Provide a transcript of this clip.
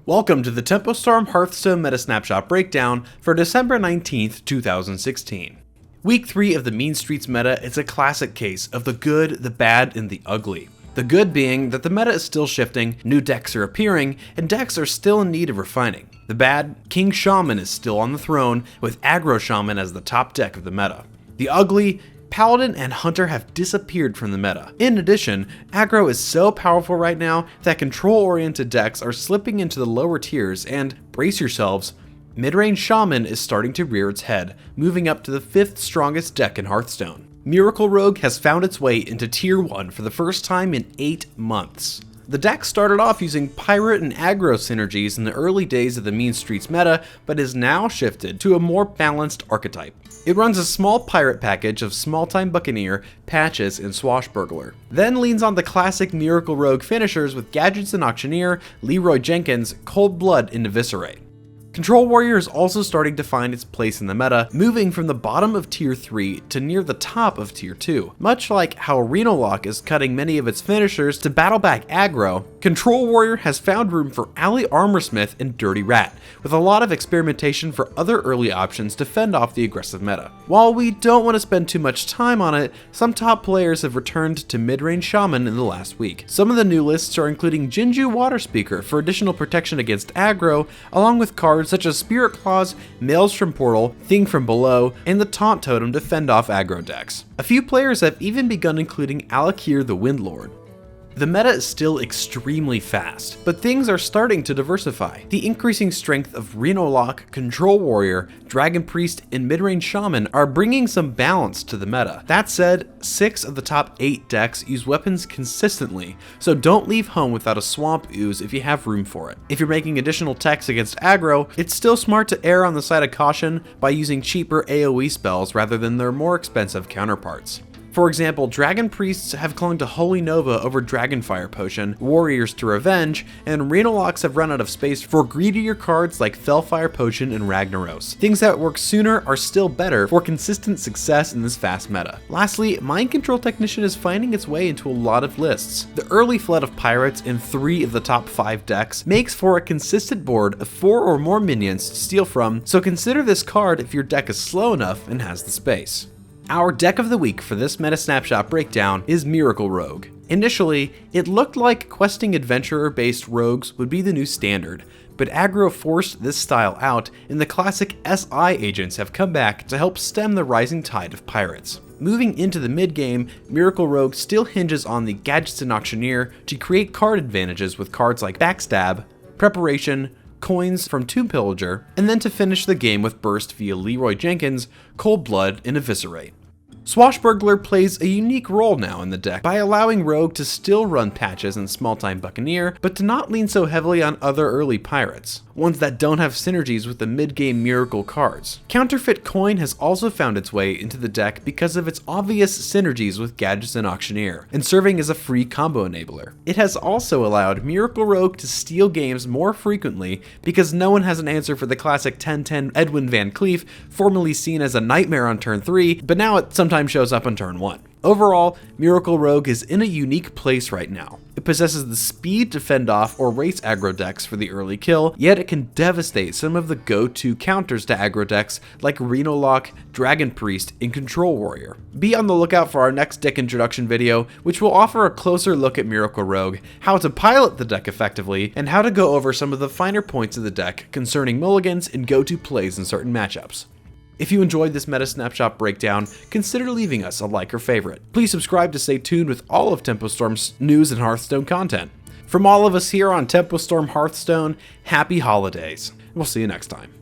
Welcome to the Tempo Storm Hearthstone Meta Snapshot Breakdown for December 19th, 2016. Week 3 of the Mean Streets meta is a classic case of the good, the bad, and the ugly. The good being that the meta is still shifting, new decks are appearing, and decks are still in need of refining. The bad, King Shaman is still on the throne, with Aggro Shaman as the top deck of the meta. The ugly, Paladin and Hunter have disappeared from the meta. In addition, aggro is so powerful right now that control-oriented decks are slipping into the lower tiers, and, brace yourselves, mid-range Shaman is starting to rear its head, moving up to the 5th strongest deck in Hearthstone. Miracle Rogue has found its way into Tier 1 for the first time in 8 months. The deck started off using pirate and aggro synergies in the early days of the Mean Streets meta, but is now shifted to a more balanced archetype. It runs a small pirate package of Small-Time Buccaneer, Patches, and Swashbuckler, then leans on the classic Miracle Rogue finishers with Gadgets and Auctioneer, Leroy Jenkins, Cold Blood, and Eviscerate. Control Warrior is also starting to find its place in the meta, moving from the bottom of Tier 3 to near the top of Tier 2. Much like how Reynad is cutting many of its finishers to battle back aggro, Control Warrior has found room for Ally Armorsmith and Dirty Rat, with a lot of experimentation for other early options to fend off the aggressive meta. While we don't want to spend too much time on it, some top players have returned to mid-range Shaman in the last week. Some of the new lists are including Jinju Water Speaker for additional protection against aggro, along with cards such as Spirit Claws, Maelstrom Portal, Thing from Below, and the Taunt Totem to fend off aggro decks. A few players have even begun including Alakir the Windlord. The meta is still extremely fast, but things are starting to diversify. The increasing strength of Reynad, Control Warrior, Dragon Priest, and Midrange Shaman are bringing some balance to the meta. That said, 6 of the top 8 decks use weapons consistently, so don't leave home without a Swamp Ooze if you have room for it. If you're making additional techs against aggro, it's still smart to err on the side of caution by using cheaper AoE spells rather than their more expensive counterparts. For example, Dragon Priests have clung to Holy Nova over Dragonfire Potion, Warriors to Revenge, and Reynad have run out of space for greedier cards like Fellfire Potion and Ragnaros. Things that work sooner are still better for consistent success in this fast meta. Lastly, Mind Control Technician is finding its way into a lot of lists. The early flood of pirates in 3 of the top 5 decks makes for a consistent board of 4 or more minions to steal from, so consider this card if your deck is slow enough and has the space. Our deck of the week for this Meta Snapshot breakdown is Miracle Rogue. Initially, it looked like questing adventurer-based rogues would be the new standard, but aggro forced this style out, and the classic SI agents have come back to help stem the rising tide of pirates. Moving into the mid-game, Miracle Rogue still hinges on the Gadgets and Auctioneer to create card advantages with cards like Backstab, Preparation, Coins from Tomb Pillager, and then to finish the game with Burst via Leroy Jenkins, Cold Blood, and Eviscerate. Swashbuckler plays a unique role now in the deck by allowing Rogue to still run Patches and Small-Time Buccaneer, but to not lean so heavily on other early pirates, ones that don't have synergies with the mid-game Miracle cards. Counterfeit Coin has also found its way into the deck because of its obvious synergies with Gadgets and Auctioneer, and serving as a free combo enabler. It has also allowed Miracle Rogue to steal games more frequently because no one has an answer for the classic 10-10 Edwin Van Cleef, formerly seen as a nightmare on turn 3, but now it sometimes shows up on turn 1. Overall, Miracle Rogue is in a unique place right now. It possesses the speed to fend off or race aggro decks for the early kill, yet it can devastate some of the go-to counters to aggro decks like Reynad, Dragon Priest, and Control Warrior. Be on the lookout for our next deck introduction video, which will offer a closer look at Miracle Rogue, how to pilot the deck effectively, and how to go over some of the finer points of the deck concerning mulligans and go-to plays in certain matchups. If you enjoyed this Meta Snapshot breakdown, consider leaving us a like or favorite. Please subscribe to stay tuned with all of Tempo Storm's news and Hearthstone content. From all of us here on Tempo Storm Hearthstone, happy holidays. We'll see you next time.